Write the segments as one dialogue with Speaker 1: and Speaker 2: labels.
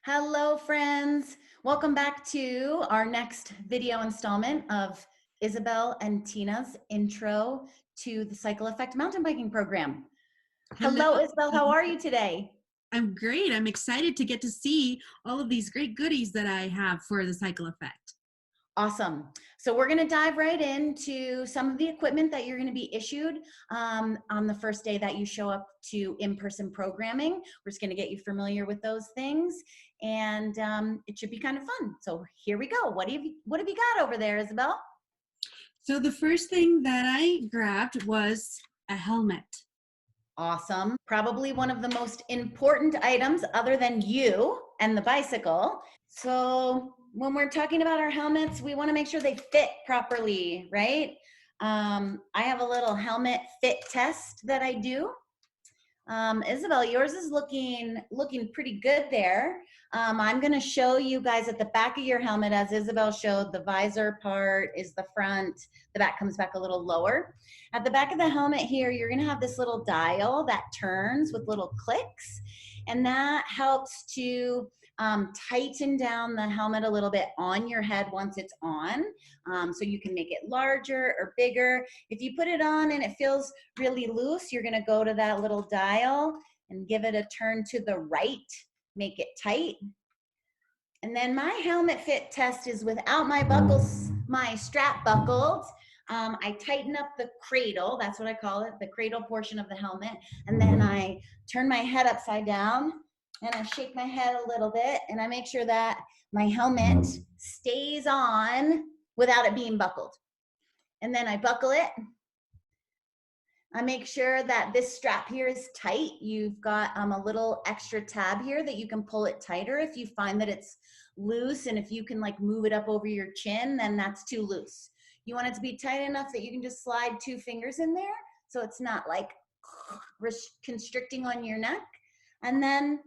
Speaker 1: Hello, friends. Welcome back to our next video installment of Isabel and Tina's intro to the Cycle Effect mountain biking program.
Speaker 2: Hello.
Speaker 1: Hello, Isabel. How are you today?
Speaker 2: I'm great. I'm excited to get to see all of these great goodies that I have for the Cycle Effect.
Speaker 1: Awesome. So we're going to dive right into some of the equipment that you're going to be issued on the first day that you show up to in-person programming. We're just going to get you familiar with those things, and it should be kind of fun. So here we go. What have you got over there, Isabel?
Speaker 2: So the first thing that I grabbed was a helmet.
Speaker 1: Awesome. Probably one of the most important items other than you and the bicycle. So when we're talking about our helmets, we want to make sure they fit properly, right? I have a little helmet fit test that I do. Isabel, yours is looking pretty good there. I'm going to show you guys at the back of your helmet, as Isabel showed, the visor part is the front, the back comes back a little lower. At the back of the helmet here, you're going to have this little dial that turns with little clicks, and that helps to tighten down the helmet a little bit on your head once it's on, so you can make it larger or bigger. If you put it on and it feels really loose, you're going to go to that little dial and give it a turn to the right, make it tight. And then my helmet fit test is without my buckles, my strap buckled. I tighten up the cradle, that's what I call it, the cradle portion of the helmet, and then I turn my head upside down and I shake my head a little bit, and I make sure that my helmet stays on without it being buckled. And then I buckle it. I make sure that this strap here is tight. You've got a little extra tab here that you can pull it tighter if you find that it's loose, and if you can like move it up over your chin, then that's too loose. You want it to be tight enough that you can just slide 2 fingers in there so it's not like constricting on your neck, and then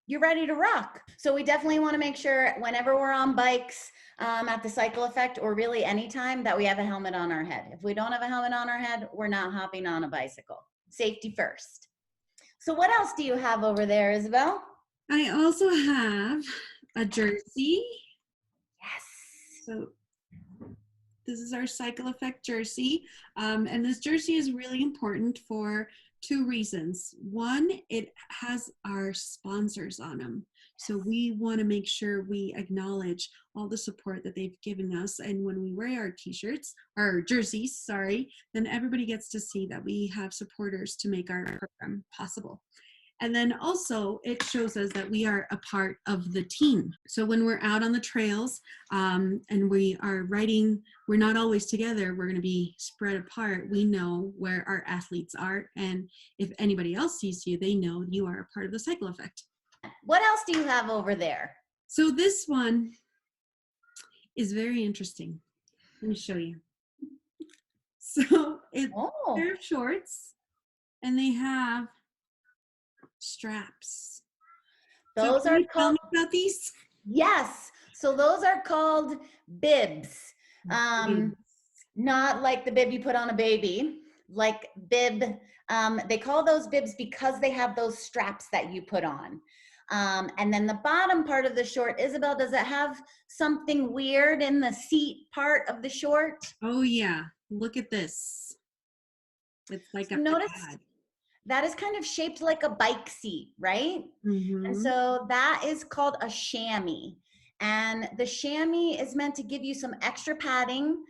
Speaker 1: you're ready to rock. So we definitely want to make sure whenever we're on bikes at the Cycle Effect, or really anytime, that we have a helmet on our head. If we don't have a helmet on our head, we're not hopping on a bicycle. Safety first. So what else do you have over there, Isabel?
Speaker 2: I also have a jersey.
Speaker 1: Yes.
Speaker 2: So this is our Cycle Effect jersey. And this jersey is really important for 2 reasons. One, it has our sponsors on them. So we want to make sure we acknowledge all the support that they've given us. And when we wear our t-shirts, our jerseys, sorry, then everybody gets to see that we have supporters to make our program possible. And then also it shows us that we are a part of the team. So when we're out on the trails and we are riding, we're not always together, we're going to be spread apart. We know where our athletes are. And if anybody else sees you, they know you are a part of the Cycle Effect.
Speaker 1: What else do you have over there?
Speaker 2: So this one is very interesting. Let me show you. So it's a pair of shorts, and they have straps.
Speaker 1: Those
Speaker 2: so
Speaker 1: are
Speaker 2: can you tell
Speaker 1: called,
Speaker 2: me about these?
Speaker 1: yes. So those are called bibs. Not like the bib you put on a baby, like bib. They call those bibs because they have those straps that you put on. And then the bottom part of the short, Isabel, does it have something weird in the seat part of the short?
Speaker 2: Oh yeah, look at this. It's like
Speaker 1: So
Speaker 2: a
Speaker 1: notice
Speaker 2: pad.
Speaker 1: that is kind of shaped like a bike seat, right? And so that is called a chamois. And the chamois is meant to give you some extra padding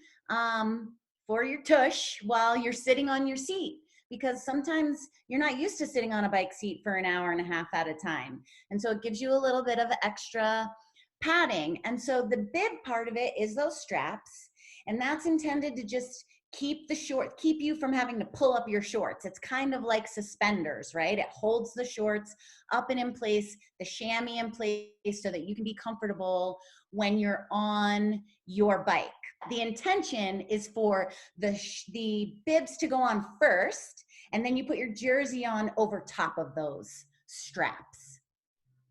Speaker 1: for your tush while you're sitting on your seat, because sometimes you're not used to sitting on a bike seat for an hour and a half at a time. And so it gives you a little bit of extra padding. And so the bib part of it is those straps, and that's intended to just keep you from having to pull up your shorts. It's kind of like suspenders, right? It holds the shorts up and in place, the chamois in place, so that you can be comfortable when you're on your bike. The intention is for the bibs to go on first, and then you put your jersey on over top of those straps.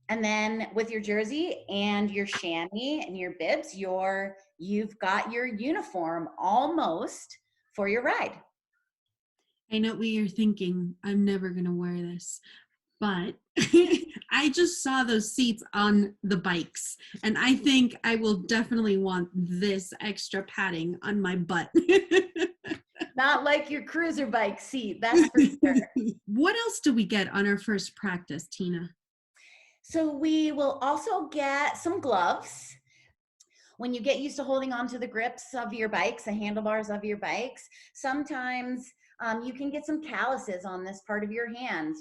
Speaker 1: And then with your jersey and your chamois and your bibs, you've got your uniform almost for your ride.
Speaker 2: I know what you're thinking. I'm never going to wear this. but I just saw those seats on the bikes, and I think I will definitely want this extra padding on my butt.
Speaker 1: Not like your cruiser bike seat, that's for sure.
Speaker 2: What else do we get on our first practice, Tina?
Speaker 1: So we will also get some gloves. When you get used to holding on to the grips of your bikes, the handlebars of your bikes, sometimes you can get some calluses on this part of your hand.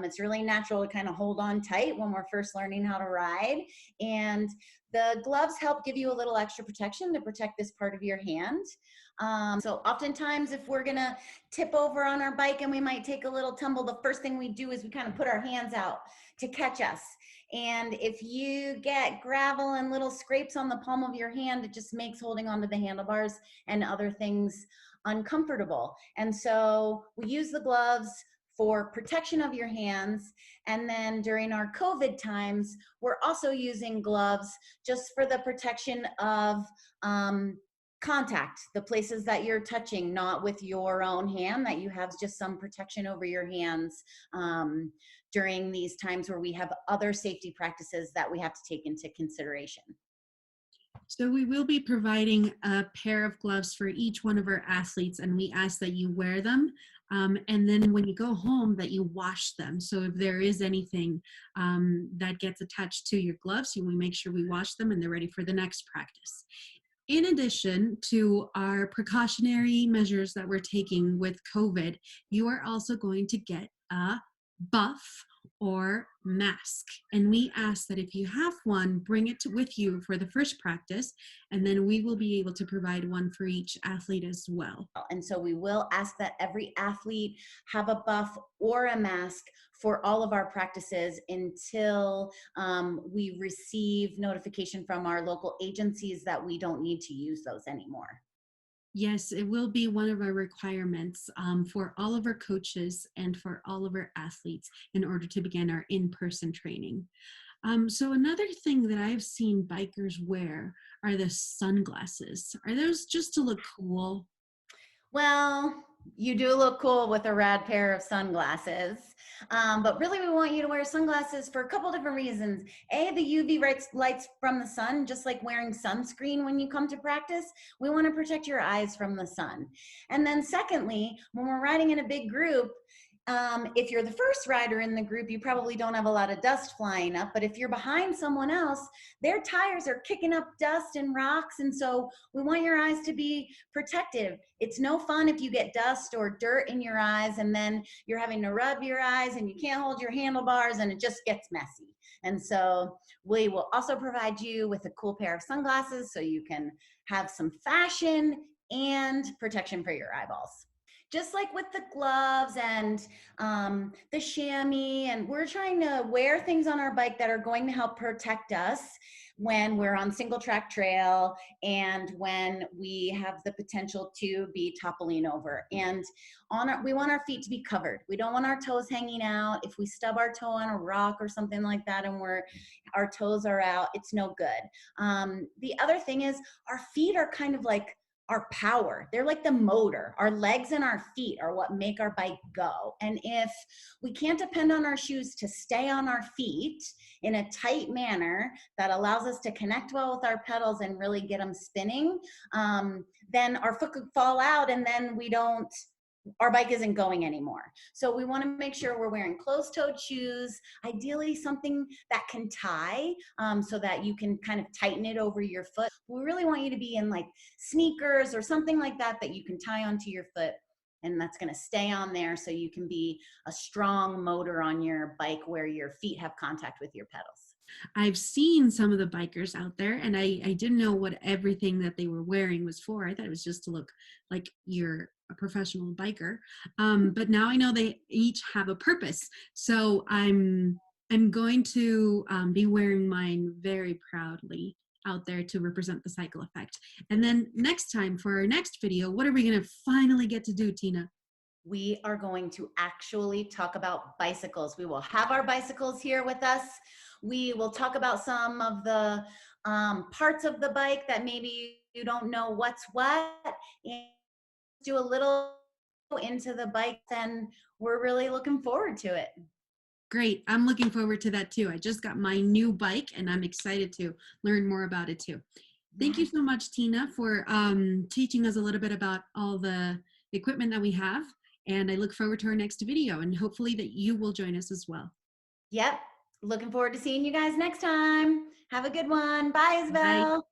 Speaker 1: It's really natural to kind of hold on tight when we're first learning how to ride. And the gloves help give you a little extra protection to protect this part of your hand. So oftentimes if we're gonna tip over on our bike and we might take a little tumble, the first thing we do is we kind of put our hands out to catch us. And if you get gravel and little scrapes on the palm of your hand, it just makes holding onto the handlebars and other things uncomfortable. And so we use the gloves for protection of your hands. And then during our COVID times, we're also using gloves just for the protection of contact, the places that you're touching, not with your own hand, that you have just some protection over your hands during these times where we have other safety practices that we have to take into consideration.
Speaker 2: So we will be providing a pair of gloves for each one of our athletes, and we ask that you wear them. And then when you go home, that you wash them. So if there is anything that gets attached to your gloves, we make sure we wash them and they're ready for the next practice. In addition to our precautionary measures that we're taking with COVID, you are also going to get a buff or mask. And we ask that if you have one, bring it with you for the first practice, and then we will be able to provide one for each athlete as well.
Speaker 1: And so we will ask that every athlete have a buff or a mask for all of our practices until we receive notification from our local agencies that we don't need to use those anymore.
Speaker 2: Yes, it will be one of our requirements for all of our coaches and for all of our athletes in order to begin our in-person training. So another thing that I've seen bikers wear are the sunglasses. Are those just to look cool?
Speaker 1: Well, you do look cool with a rad pair of sunglasses, but really we want you to wear sunglasses for a couple different reasons. A, the UV lights from the sun, just like wearing sunscreen when you come to practice, we want to protect your eyes from the sun. And then secondly, when we're riding in a big group, if you're the first rider in the group, you probably don't have a lot of dust flying up, but if you're behind someone else, their tires are kicking up dust and rocks, and so we want your eyes to be protective. It's no fun if you get dust or dirt in your eyes and then you're having to rub your eyes and you can't hold your handlebars and it just gets messy. And so we will also provide you with a cool pair of sunglasses so you can have some fashion and protection for your eyeballs. Just like with the gloves and the chamois, and we're trying to wear things on our bike that are going to help protect us when we're on single track trail and when we have the potential to be toppling over. And we want our feet to be covered. We don't want our toes hanging out. If we stub our toe on a rock or something like that and our toes are out, it's no good. The other thing is our feet are kind of like our power. They're like the motor. Our legs and our feet are what make our bike go. And if we can't depend on our shoes to stay on our feet in a tight manner that allows us to connect well with our pedals and really get them spinning, then our foot could fall out and then our bike isn't going anymore. So we want to make sure we're wearing closed-toed shoes, ideally something that can tie so that you can kind of tighten it over your foot. We really want you to be in like sneakers or something like that that you can tie onto your foot, and that's going to stay on there so you can be a strong motor on your bike where your feet have contact with your pedals.
Speaker 2: I've seen some of the bikers out there, and I didn't know what everything that they were wearing was for. I thought it was just to look like you're a professional biker. But now I know they each have a purpose. So I'm going to be wearing mine very proudly out there to represent the cycle effect. And then next time for our next video, what are we going to finally get to do, Tina?
Speaker 1: We are going to actually talk about bicycles. We will have our bicycles here with us. We will talk about some of the parts of the bike that maybe you don't know what's what, and do a little into the bike, and we're really looking forward to it.
Speaker 2: Great. I'm looking forward to that too. I just got my new bike and I'm excited to learn more about it too. Thank you
Speaker 1: Yes.
Speaker 2: so much, Tina, for teaching us a little bit about all the equipment that we have. And I look forward to our next video and hopefully that you will join us as well.
Speaker 1: Yep. Looking forward to seeing you guys next time. Have a good one. Bye,
Speaker 2: Bye.
Speaker 1: Isabel.